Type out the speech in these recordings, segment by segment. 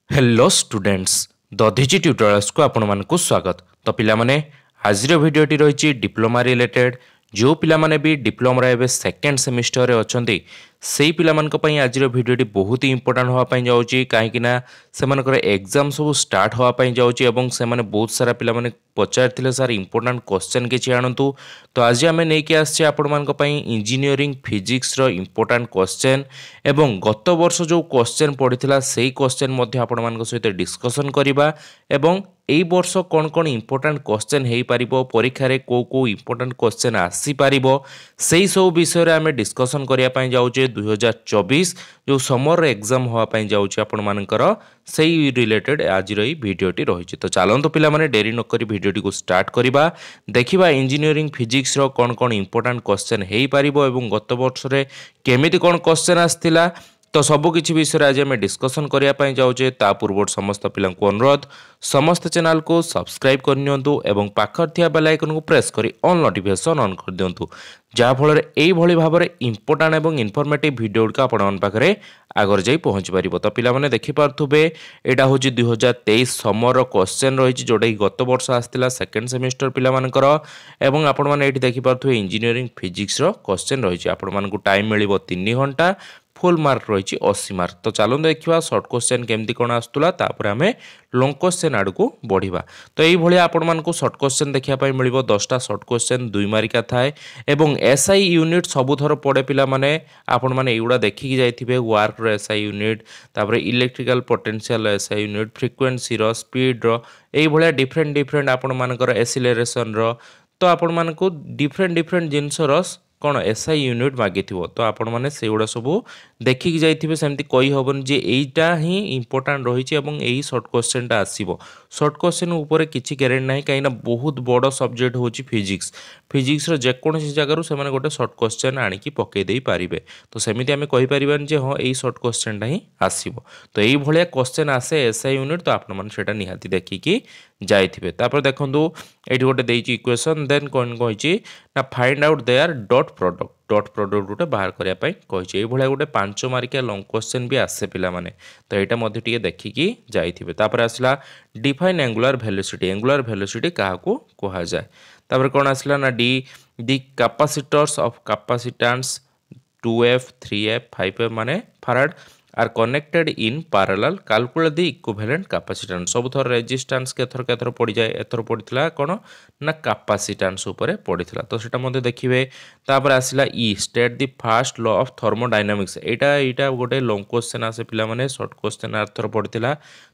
Hello students Dadhichi tutorials को आपण मानकु स्वागत। तो पिला माने आजिर भिडियोटी रही डिप्लोमा रिलेटेड जो पिला माने भी डिप्लोमा एवं सेकेंड सेमिस्टर रे अछंती सेही पिला मानक पई आजिर भिडियोटी बहुत ही इंपोर्टेंट होआ पई जाउची काहेकि ना सेमानकर एग्जाम सब स्टार्ट होआ पई जाउची एवं से माने बहुत सारा पिला माने पचारथिले सर इंपोर्टेंट क्वेश्चन किछि आणंतु। तो आज आमे नै कि आछे आपण मानक पई इंजीनियरिंग फिजिक्स रो इंपोर्टेंट क्वेश्चन एवं गत वर्ष जो क्वेश्चन पड़िथिला सेही क्वेश्चन मध्ये आपण मानक सहित डिस्कशन करिबा एवं एई वर्ष कौन कौन इंपोर्टेंट क्वेश्चन हेई पारिबो परीक्षा रे को इंपोर्टेंट क्वेश्चन आसी पारिबो सेही सब विषय रे आमे डिस्कशन करिया पई जाउचे 2024 जो समर एग्जाम होआ पई जाउचे आपण मानकर सेही रिलेटेड आज रही वीडियोटी रहिछि। तो चलंतु पिला माने देरी न करी वीडियोटी को स्टार्ट करिबा देखिबा इंजीनियरिंग फिजिक्स रो कौन कौन इंपोर्टेंट क्वेश्चन हेई पारिबो एवं गत वर्ष रे केमिति कौन क्वेश्चन आस्थिला। तो सबु किछि विषय आज आम डिस्कसन करिया पई जाउचे ता पूर्व समस्त पिलांकु अनुरोध समस्त चैनल को सब्सक्राइब करनियंतु एवं पाखर थिया बेल आइकन को प्रेस करी ऑल नोटिफिकेशन ऑन कर दियंतु जहा फल एई भली भाबरे इंपोर्टेंट एवं इनफॉर्मेटिव वीडियो का आपण पाखरे आगर जाई पहुंच पारिबो। तो पिला माने देखि पारथुबे एटा होची 2023 समर क्वेश्चन रहिछि जोडा गत वर्ष आस्थिला सेकंड सेमेस्टर पिला मानकर एवं आपण माने एठी देखि पारथुबे इंजीनियरिंग फिजिक्स रो क्वेश्चन रहिछि आपण मानकु टाइम मिलिबो 3 घंटा फुल मार्क रही 80 मार्क। तो चलो देखा सर्ट क्वेश्चन केमती कौन आसूला तापर आम लंग क्वेश्चन आड़ को बढ़िया। तो ये आपण मानक सर्ट क्वेश्चन देखा मिल 10टा सर्ट क्वेश्चन 2 मार्किया थाए एवं एसआई यूनिट सबुथर पड़े पिला माने आपण माने एगुड़ा देखिकी जाइथिबे वर्क रो एसआई यूनिट तापर electrical potential SI unit frequency रो स्पीड रो एई भलिया डिफरेंट आपण मानकर एक्सीलरेशन रो। तो आपण मानक डिफरेंट जिनस रस कौन एसआई यूनिट मागी थो। तो आपण मैंने से गुड़ा सब देखिकी जाइए सेमती कही हबन जे एटा ही इंपोर्टेंट रही यही सर्ट क्वेश्चन टा आसीबो। सर्ट क्वेश्चन ऊपर किसी ग्यारेंटी ना कहीं बहुत बड़ सब्जेक्ट हूँ फिजिक्स फिजिक्स जेकोसी जगार से गोटे सर्ट क्वेश्चन आणिकी पकई दे पारे। तो सेमती आम कहीपरि जे हाँ यही सर्ट क्वेश्चन टा ही आसीबो। तो यही भाया क्वेश्चन आसे एसआई यूनिट तो आपण मैंने निहाती देखिकी जाइए। तापर देखो ये गोटे देइछि इक्वेशन देन कौन कही ना find out their dot product गोटे बाहर करने कही ये गोटे 5 मार्किया लंग क्वेश्चन भी आसे पिला माने। तो यहाँ मध्य टे देखिकी जाइए। तापर आसला डिफाइन एंगुलर वेलोसिटी क्या कह जाए। तापर कौन आसला ना दी capacitors of capacitance 2f 3f 5f माने farad are connected in parallel calculate the equivalent capacitance सब थर रेजिस्टेंस केथर पड़ जाए एथर पड़ता कौन ना कैपेसिटेंस ऊपर पड़ता। तो सेटा मध्य देखिए। तापर आसला ई state the first law of thermodynamics एटा गोटे लॉन्ग क्वेश्चन आसे पिला माने शॉर्ट क्वेश्चन आर्थर पड़ता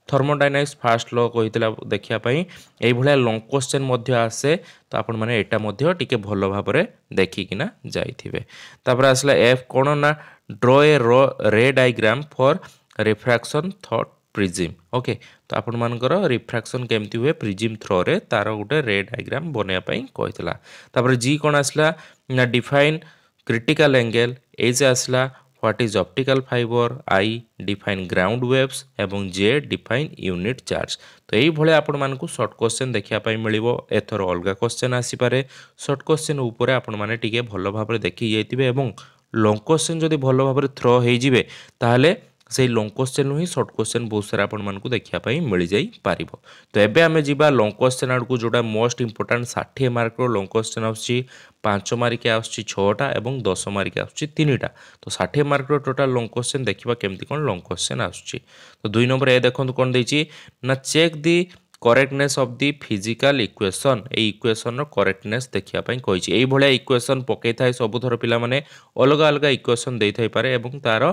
थर्मोडायनामिक्स फर्स्ट लॉ कहीला देखापी यही भाया लॉन्ग क्वेश्चन मध्य आसे। तो आपण मैंने एटा मध्य टिके भल भाव देखिकिना जाइथिबे। तापर आसला एफ कौन ना ड्रॉ ए रे diagram for refraction through prism. Okay तो आपण मानकर रिफ्रैक्शन केमती हुए प्रिज्म थ्रो रे तार गोटे रे डायग्राम बनया पई कहितला। तापर जी कौन आसला ना डिफाइन क्रिटिकल एंगल एज आसला what is optical fibre I define ground waves एवं जे डिफाइन यूनिट चार्ज। तो यही भाया आपण मानकु शॉर्ट क्वेश्चन देखापी मिलिबो एथर अलग क्वेश्चन आसी पारे शॉर्ट क्वेश्चन ऊपर आपण माने टिके भल भाव देखि जाइतिबे एवं लॉन्ग क्वेश्चन जदि भल भाव थ्रो हो जिवे ताहले से लॉन्ग क्वेश्चन ही शॉर्ट क्वेश्चन बहुत सारा आपण मानकु देखापी मिल जाई पारिबो। तो एबे आमे जिबा लॉन्ग क्वेश्चन आड़ को जोटा मोस्ट इंपोर्टेंट 60 मार्क रो लॉन्ग क्वेश्चन आउछि 5 मार्किया आउछि 6टा एवं 10 मार्किया आउछि 3टा। तो 60 मार्क रो टोटल लॉन्ग क्वेश्चन देखिबा केमती कोन लॉन्ग क्वेश्चन आउछि। तो 2 नंबर ए देखंतु कोन दैछि ना check the correctness of the physical equation ए इक्वेशन रो करेक्टनेस देखिया पई कहिछि। एई भलिया इक्वेशन पकै थाए सबुथर पिला माने अलग अलग इक्वेशन देइ थाइ पारे एवं तार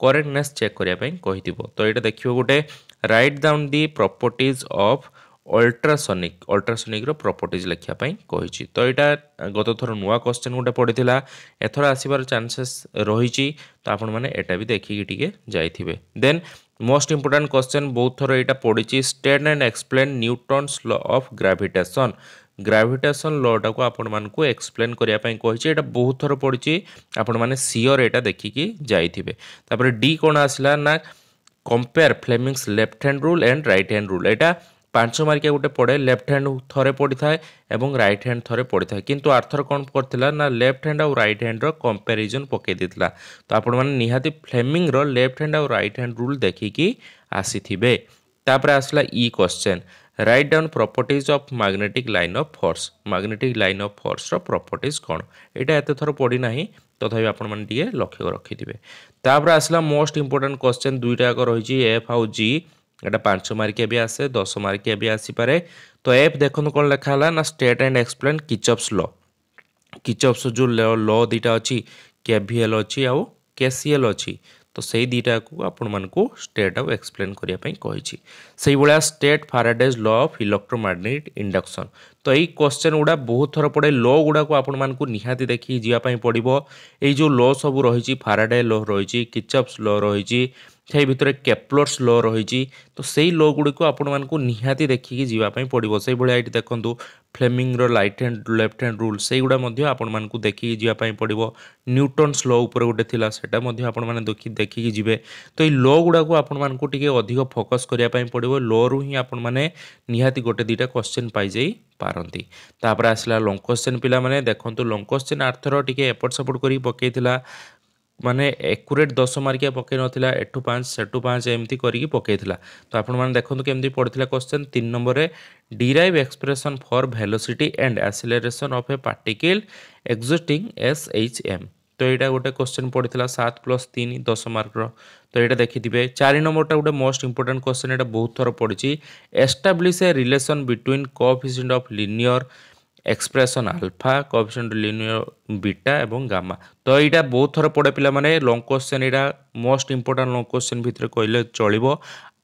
करेक्टनेस चेक करिया पई कहिथिबो। तो एटा देखियो गोटे write down the properties of ultrasonic रो प्रॉपर्टीज लिखिया पई कहिछि। तो यहाँ गत थर नुआ क्वेश्चन गोटे पड़िथिला एथर आसीबार चांसेस रहिछि। तो आपण माने एटा भी देखिकी टिके जाइथिबे। देन मोस्ट इंपोर्टेंट क्वेश्चन बहुत थर यहाँ पड़ी state and explain Newton's law of gravitation law टा को आपण मानकु एक्सप्लेन करिया पई कहिछि। एटा बहुत थर पड़ी आपण माने सियोर एटा देखिकी जाइथिबे। तापर डी कोन आसला ना compare Fleming's left hand rule and right hand rule एटा 5 मार्किया गोटे पड़े लेफ्ट हैंड थरे पड़ी थाए एवं राइट हैंड थरे पड़ी थाए किंतु आर्थर कौन करथिला ना लेफ्ट हैंड और राइट हैंड रो कंपैरिजन पके देथिला। तो आपण माने निहाती फ्लेमिंग रो लेफ्ट हैंड और राइट हैंड रूल देखिकी आसीथिबे। तापर आसला ई question write down properties of magnetic line of force magnetic line of force रो प्रॉपर्टीज कौन एटा एते थर पड़ी नाही तथापि आपण माने टिके लक्ष्य रखिथिबे। तापर आसला मोस्ट इंपोर्टेंट क्वेश्चन दुईटा जाक रही एफ आउ जी एटा 5 मार्किया भी आसे 10 मार्किया भी आसी पारे। तो एफ देखो कौन लिखा है ना स्टेट एंड एक्सप्लेन किचअप्स लॉ किचअप्स जो लॉ दीटा अच्छी केवीएल अच्छी आउ केसीएल अच्छी तो से दीटा को आपण मानकू स्टेट आउ एक्सप्लेन करिया पई कहिछि। सेही भलिया state Faraday's law of electromagnetic induction तो यही क्वेश्चन गुड़ा बहुत थर पड़े लॉ गुड़ा को आपण मानकू निहाती देखि जिया पई पड़िबो। एई जो लॉ सब रही फाराडे लॉ रही किचअप्स लॉ रही से भितर केप्लर्स लॉ रही तो से लॉ गुड़ी को आपण मानकू निहाती देखिकी जीवा पई पड़िबो। सेही भलिया एठी देखंतु फ्लेमिंग रो right hand left hand rule से गुड़ा मध्य आपण मानकू देखिकी जीवा पई पड़िबो। न्यूटन्स लॉ ऊपर गोटे थिला सेटा मध्य आपण माने देखिकी जिवे। तो ये लॉ गुड़ा को आपण मानकू टिके अधिक फोकस करिया पई पड़िबो। लॉ रु ही आपण माने निहाती गोटे दीटा क्वेश्चन पाई जाई पारंती। तापर आसला लॉन्ग क्वेश्चन पिला माने देखंतु लॉन्ग क्वेश्चन आर्थर टिके एपट सपोर्ट करी पकेइथिला माने एक्यूरेट 10 मार्किया पकई नथिला एठु 5 सेठु 5 एमती करिकी पकेइथिला। तो आपण माने देखंतु केमती पड़थिला क्वेश्चन 3 नंबर रे derive expression for velocity and acceleration of A particle existing SHM तो यहाँ गोटे क्वेश्चन पड़ता 7 + 3 10 मार्क रो। तो यहाँ देखिए 4 नंबरटा गोटे मोस्ट इंपोर्टेंट क्वेश्चन यहाँ बहुत थर पड़ी establish a relation between coefficient of linear expression alpha coefficient linear beta एवं गामा। तो यहाँ बहुत थर पड़े पिला माने लॉन्ग क्वेश्चन यहाँ मोस्ट इंपोर्टेंट लॉन्ग क्वेश्चन भितर कहले चलिबो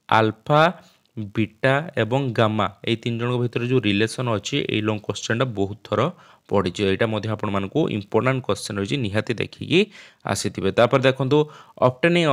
अल्फा बीटा एवं गामा ये तीन जन भितर जो रिलेशन अच्छी ये लॉन्ग क्वेश्चन बहुत थर पड़ी यहाँ आपण मानकू इंपोर्टेंट क्वेश्चन रही निहाती देखिकी आसीथिबे। तापर देखंतु obtaining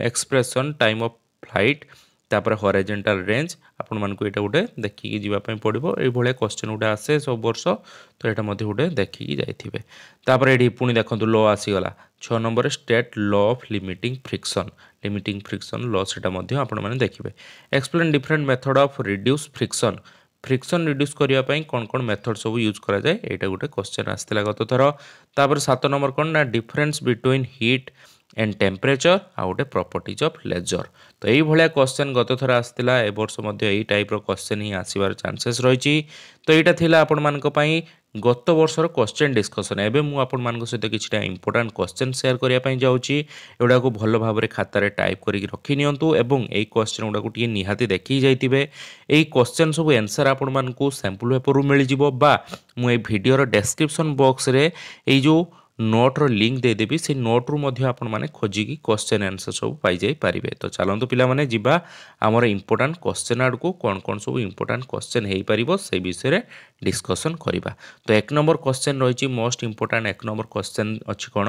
expression time of flight तापर हॉरिजॉन्टल रेंज आपण मानकू एटा गोटे देखिकी जीवा पई पड़िबो। ए भले क्वेश्चन गोटे आसे सब वर्ष तो एटा मध्ये गोटे देखिकी जाइथिबे। तापर एडी पुणी देखंतु लॉ आसीगला 6 number state law of limiting friction law सेटा मध्ये आपण माने देखिबे। Explain different method of reduce friction reduce करिया पई कोन कोन मेथड सब यूज करा जाय एटा गोटे क्वेश्चन आस्थिला गत थर। तापर 7 नंबर कोन ना difference between heat and temperature आ गोटे प्रॉपर्टीज ऑफ लेजर। तो यही भाया क्वेश्चन गत थर आसला ए वर्ष यही टाइप क्वेश्चन ही आसबार चांसेस रही। तो यहाँ थिला आपण मानक पई गत वर्षर क्वेश्चन डिस्कसन एबे मु आपण मानक सहित किछटा इंपोर्टेंट क्वेश्चन शेयर करिया पई जाउची एडा को भलो भाबरे खातारे टाइप करिक रखि नियंतु एवं एई क्वेश्चन गुडा को टिके निहाती देखि जाइतिबे। एई क्वेश्चन सब आंसर आपण मानकू सैंपल पेपर रु मिल जिवो बा मु ए वीडियो रो डिस्क्रिप्शन बॉक्स रे एई जो नोट रो लिंक दे देबी से नोट रु मध्य आपण माने खोजिकी क्वेश्चन आंसर सब पाई जाई पारिबे। तो चलंतु पिला माने जिबा हमर इंपोर्टेंट क्वेश्चन आड को कोन कोन सब इंपोर्टेंट क्वेश्चन हेई पारिबो से विषय रे डिस्कशन करिबा। तो 1 नंबर क्वेश्चन रहिची मोस्ट इंपोर्टेंट 1 नंबर क्वेश्चन अछि कोन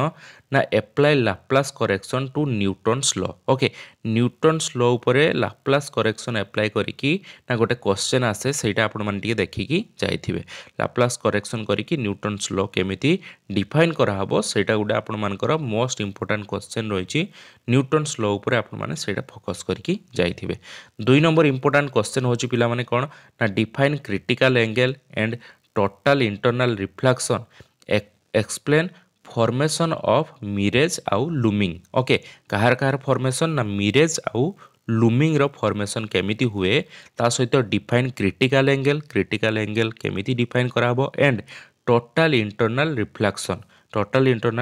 ना apply Laplace correction to Newton's law. Okay Newton's law उपरे लाप्लास करेक्शन अप्लाई करिकी ना गोटे क्वेश्चन आसे सेटा आपण माने टिके देखिकी जाइथिबे। लाप्लास करेक्शन करिकी न्यूटन्स लॉ केमिति डिफाइन करा हबो सेटा गुडा आपण मानकर मोस्ट इंपोर्टेंट क्वेश्चन रहिची न्यूटन्स लॉ उपरे आपण माने सेटा फोकस करिकी जाइथिबे। 2 नंबर इंपोर्टेंट क्वेश्चन होची पिला माने कोन ना define critical angle and total internal reflection explain formation of mirage आउ लूमिंग। ओके कहार कहार फॉर्मेशन ना मिरेज आउ लूमिंग रो फॉर्मेशन केमिति हुए ता सहित डिफाइन क्रिटिकल एंगल केमिति डिफाइन करा हबो and total internal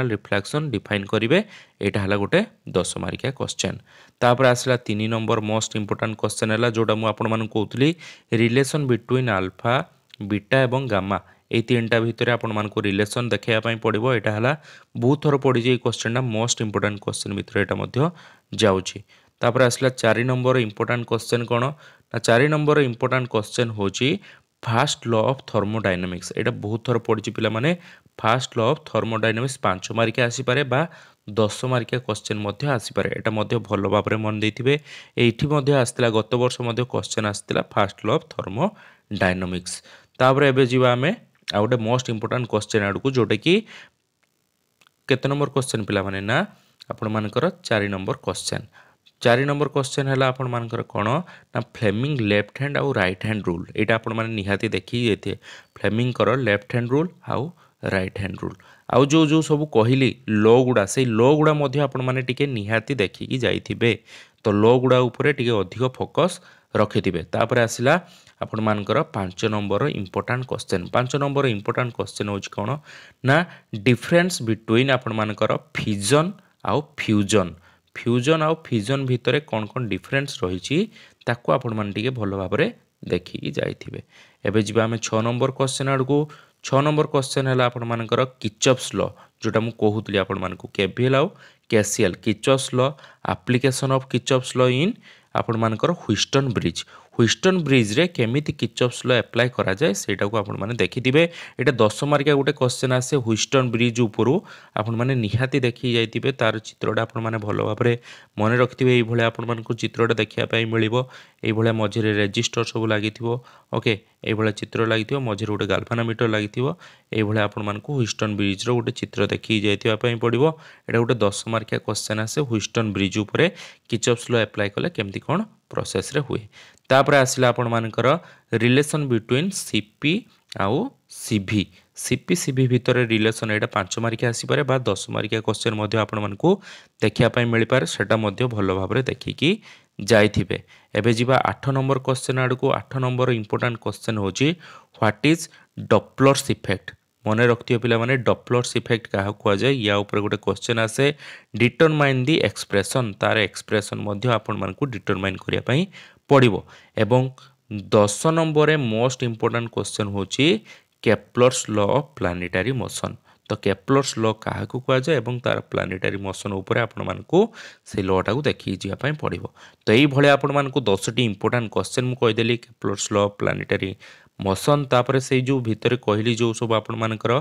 reflection define करिवे। एटा हला गोटे 10 मार्किया क्वेश्चन। तापर आसला 3 नंबर मोस्ट इंपोर्टेंट क्वेश्चन हला जोटा मु आपण मानन कहउतली रिलेशन बिटवीन अल्फा बीटा एवं गामा ए तीनटा भितर आपण मानकू रिलेशन देखैया पई पड़िबो। एटा हला बहुत थर पड़ी जे क्वेश्चन ना मोस्ट इंपोर्टेंट क्वेश्चन भितर एटा मध्य जाउची। तापर आसला 4 नंबर इंपोर्टेंट क्वेश्चन कोन ना 4 नंबर इंपोर्टेंट क्वेश्चन होची फास्ट लॉ ऑफ थर्मोडायनामिक्स। एटा बहुत थर पड़ी पिला माने फास्ट लॉ ऑफ थर्मोडायनामिक्स 5 मार्किया आसी पारे बा 10 मार्किया क्वेश्चन मध्य आसी पारे। एटा मध्य भलो भाबरे मन देथिबे। एठी मध्य आस्तिला गत वर्ष मध्य क्वेश्चन आस्तिला फास्ट लॉ ऑफ थर्मोडायनामिक्स। तापर एबे जीवा हमें आ गोटे मोस्ट इंपोर्टेंट क्वेश्चन आडकू जोटे कि केते नंबर क्वेश्चन पिला माने ना आपण मानकर 4 नंबर क्वेश्चन। 4 नंबर क्वेश्चन है आपण मानकर कोन ना फ्लेमिंग लेफ्ट हैंड आउ राइट हैंड रूल। एटा आपण माने निहाती देखि जेते फ्लेमिंग कर लेफ्ट हैंड रूल आउ राइट हैंड रूल आउ जो सब कहली लॉ गुडा से लॉ गुडा मध्य आपण माने टिके निहाती देखिकी जाइथिबे। तो लो गुड़ा उपरे टिके अधिक फोकस रखिथिबे। तापर आसिला आपण मानकर 5 number important question. 5 number important question होची कोन ना डिफरेंस बिटवीन आपण मानकर फिजन आउ फ्यूजन। फ्यूजन आउ फिजन भितरे कोन कोन डिफरेंस रहिछि ताको आपण मान टिके भलो भाबरे देखि जाइथिबे। एबे जिबा हम 6 नंबर क्वेश्चन आडको। 6 नंबर क्वेश्चन है आपण मानकर किर्चॉफ्स लॉ जोटा मु कहूतली आपण मानकु केवीएल आउ KCL. Kirchhoff's law application of Kirchhoff's law in आपण मानकर ह्यूस्टन ब्रिज। ह्यूस्टन ब्रिज रे केमिति किर्चॉफ्स लॉ अप्लाई करा जाय सेटा को आपण माने देखिथिबे। एटा 10 मार्किया गोटे क्वेश्चन आसे ह्यूस्टन ब्रिज उपरु आपण माने निहाती देखि जाइथिबे। तार चित्रटा आपण माने भलो भाबरे मने रखिथिबे। एई भले आपण मानकु चित्रटा देखिया पई मिलिबो। एई भले मझिरे रेजिस्टर सब लागिथिबो। ओके एई भले चित्र लागिथिबो मझिरे गोटे गाल्भानोमीटर लागिथिबो। एई भले आपण मानकु ह्यूस्टन ब्रिज रो गोटे चित्र देखि जाइथिबा पई पडिबो। एटा गोटे 10 मार्किया क्वेश्चन आसे ह्यूस्टन ब्रिज उपरे किर्चॉफ्स लॉ अप्लाई कले केमति कोन प्रोसेस रे हुए। तापर आसिला आपण मानकर रिलेशन बिटवीन सीपी आउ सीवी। सीपी सीवी भितर रिलेशन एटा 5 मार्किया आसी पारे बा 10 मार्किया क्वेश्चन मध्ये आपण मानकु देखिया पई मिलि पारे। सेटा मध्ये भलो भाबरे देखिकी जाइथिबे। एबे जिबा 8 नंबर क्वेश्चन आडको। 8 नंबर इंपोर्टेंट क्वेश्चन होची व्हाट इज डॉपलर्स इफेक्ट। मने रखथियो पिला माने डॉपलर्स इफेक्ट काहा कुआ जाय या ऊपर गोटे क्वेश्चन आसे डिटरमाइन दी एक्सप्रेशन। तार एक्सप्रेशन मध्ये आपण मानकु डिटरमाइन करिया पई पड़िबो। एवं 10 नंबर रे मोस्ट इंपोर्टेंट क्वेश्चन होची Kepler's law of planetary motion. तो केप्लर्स लॉ काहा को कुआ जाय एवं तार प्लानेटरी मोशन ऊपर आपण मानकु से लॉ टाकू देखि जिया पई पड़िबो। तो एई भले आपण मानकु 10 टी इंपोर्टेंट क्वेश्चन मु कहि देली Kepler's law of planetary motion. तापर से जो भितर कहली जो सब आपण मानकर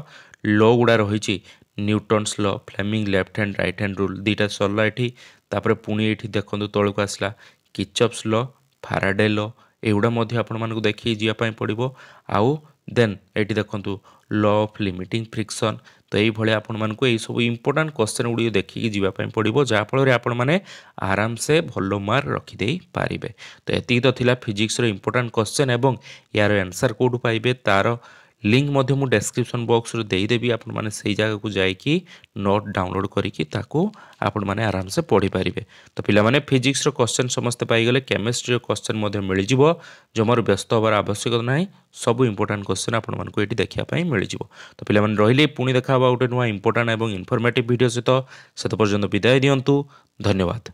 लॉ गुडा रहिछि Newton's law, Fleming left hand right hand rule दीटा सरला एठी। तापर पुणी एठी देखंतु तळको आसला किर्चॉफ्स लॉ, फैराडे लॉ एगुडा मध्ये आपण मानकु देखि जिया पई पड़िबो। आउ देन एठी देखंतु लॉ ऑफ लिमिटिंग फ्रिक्शन। तो एई भले आपण मानकु एई सब इंपोर्टेंट क्वेश्चन गुडी देखि जिया पई पड़िबो जा फल रे आपण माने आराम से भलो मार्क रखि देई पारिबे। तो एति तो थिला फिजिक्स रो इंपोर्टेंट क्वेश्चन एवं यार आंसर कोड पाइबे तार लिंक मध्य मु डिस्क्रिप्शन बॉक्स रे देई देबी। आपण माने सेई जगह को जाई कि नोट डाउनलोड करिकि ताको आपण माने आराम से पढ़ी पारिबे। तो पिला माने फिजिक्स रो क्वेश्चन समस्त पाई गले। केमिस्ट्री रो क्वेश्चन मध्य मिलि जिवो जमर व्यस्त होबार आवश्यकता नाही। सब इंपोर्टेंट क्वेश्चन आपण मानको एठी देखिया पई मिलि जिवो। तो पिला माने रहिले पुणी देखाबा गोटे नुवा इंपोर्टेंट एवं इन्फॉर्मेटिव वीडियो सहित सेत पर्यंत विदाय दियंतु। धन्यवाद।